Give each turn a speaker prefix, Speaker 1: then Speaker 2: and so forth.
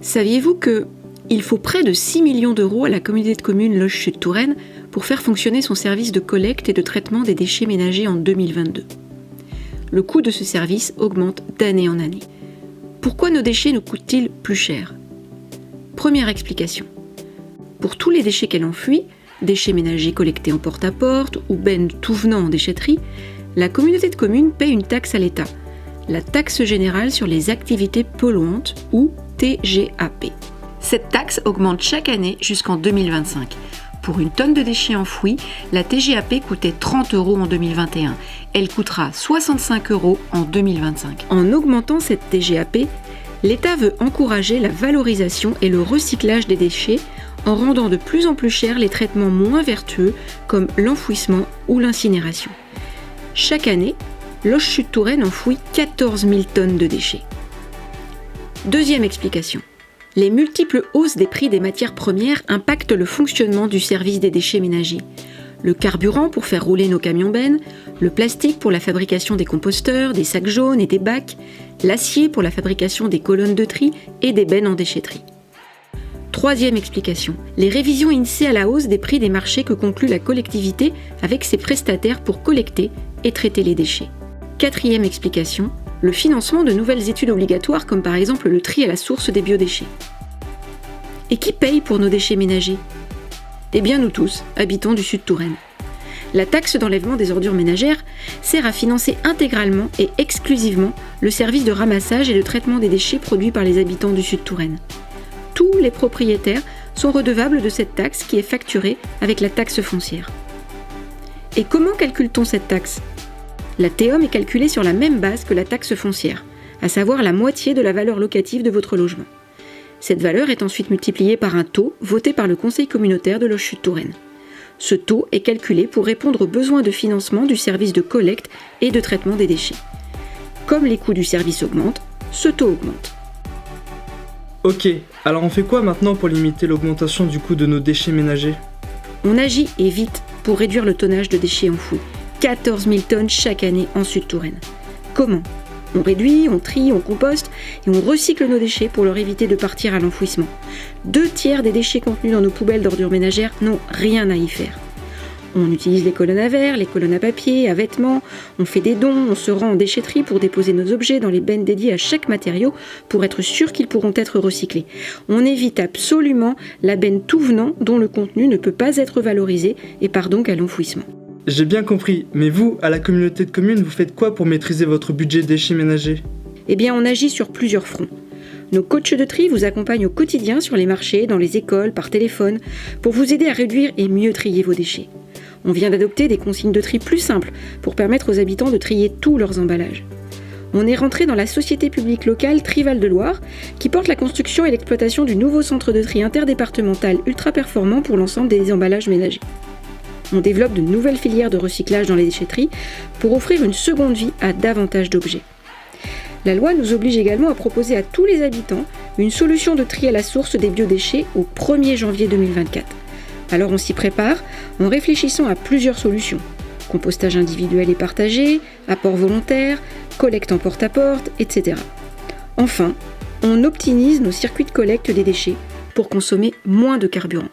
Speaker 1: Saviez-vous qu'il faut près de 6 millions d'euros à la communauté de communes Loches-Sud-Touraine pour faire fonctionner son service de collecte et de traitement des déchets ménagers en 2022 ? Le coût de ce service augmente d'année en année. Pourquoi nos déchets nous coûtent-ils plus cher ? Première explication. Pour tous les déchets qu'elle enfouit, déchets ménagers collectés en porte-à-porte ou bennes tout venant en déchetterie, la communauté de communes paie une taxe à l'État, la taxe générale sur les activités polluantes ou TGAP. Cette taxe augmente chaque année jusqu'en 2025. Pour une tonne de déchets enfouis, la TGAP coûtait 30 € en 2021. Elle coûtera 65 € en 2025. En augmentant cette TGAP, l'État veut encourager la valorisation et le recyclage des déchets en rendant de plus en plus chers les traitements moins vertueux comme l'enfouissement ou l'incinération. Chaque année, Loches-Sud-Touraine enfouit 14 000 tonnes de déchets. Deuxième explication. Les multiples hausses des prix des matières premières impactent le fonctionnement du service des déchets ménagers. Le carburant pour faire rouler nos camions-bennes, le plastique pour la fabrication des composteurs, des sacs jaunes et des bacs, l'acier pour la fabrication des colonnes de tri et des bennes en déchetterie. Troisième explication. Les révisions INSEE à la hausse des prix des marchés que conclut la collectivité avec ses prestataires pour collecter et traiter les déchets. Quatrième explication. Le financement de nouvelles études obligatoires comme par exemple le tri à la source des biodéchets. Et qui paye pour nos déchets ménagers ? Eh bien nous tous, habitants du Sud-Touraine. La taxe d'enlèvement des ordures ménagères sert à financer intégralement et exclusivement le service de ramassage et de traitement des déchets produits par les habitants du Sud-Touraine. Tous les propriétaires sont redevables de cette taxe qui est facturée avec la taxe foncière. Et comment calcule-t-on cette taxe ? La TEOM est calculée sur la même base que la taxe foncière, à savoir la moitié de la valeur locative de votre logement. Cette valeur est ensuite multipliée par un taux voté par le conseil communautaire de Loches-Sud-Touraine. Ce taux est calculé pour répondre aux besoins de financement du service de collecte et de traitement des déchets. Comme les coûts du service augmentent, ce taux augmente.
Speaker 2: Ok, alors on fait quoi maintenant pour limiter l'augmentation du coût de nos déchets ménagers ?
Speaker 1: On agit et vite pour réduire le tonnage de déchets enfouis. 14 000 tonnes chaque année en Sud-Touraine. Comment ? On réduit, on trie, on composte et on recycle nos déchets pour leur éviter de partir à l'enfouissement. 2/3 des déchets contenus dans nos poubelles d'ordures ménagères n'ont rien à y faire. On utilise les colonnes à verre, les colonnes à papier, à vêtements, on fait des dons, on se rend en déchetterie pour déposer nos objets dans les bennes dédiées à chaque matériau pour être sûr qu'ils pourront être recyclés. On évite absolument la benne tout venant dont le contenu ne peut pas être valorisé et part donc à l'enfouissement.
Speaker 2: J'ai bien compris, mais vous, à la communauté de communes, vous faites quoi pour maîtriser votre budget déchets ménagers ?
Speaker 1: Eh bien, on agit sur plusieurs fronts. Nos coachs de tri vous accompagnent au quotidien sur les marchés, dans les écoles, par téléphone, pour vous aider à réduire et mieux trier vos déchets. On vient d'adopter des consignes de tri plus simples pour permettre aux habitants de trier tous leurs emballages. On est rentré dans la société publique locale Tri-Val de Loire, qui porte la construction et l'exploitation du nouveau centre de tri interdépartemental ultra performant pour l'ensemble des emballages ménagers. On développe de nouvelles filières de recyclage dans les déchetteries pour offrir une seconde vie à davantage d'objets. La loi nous oblige également à proposer à tous les habitants une solution de tri à la source des biodéchets au 1er janvier 2024. Alors on s'y prépare en réfléchissant à plusieurs solutions. Compostage individuel et partagé, apport volontaire, collecte en porte-à-porte, etc. Enfin, on optimise nos circuits de collecte des déchets pour consommer moins de carburant.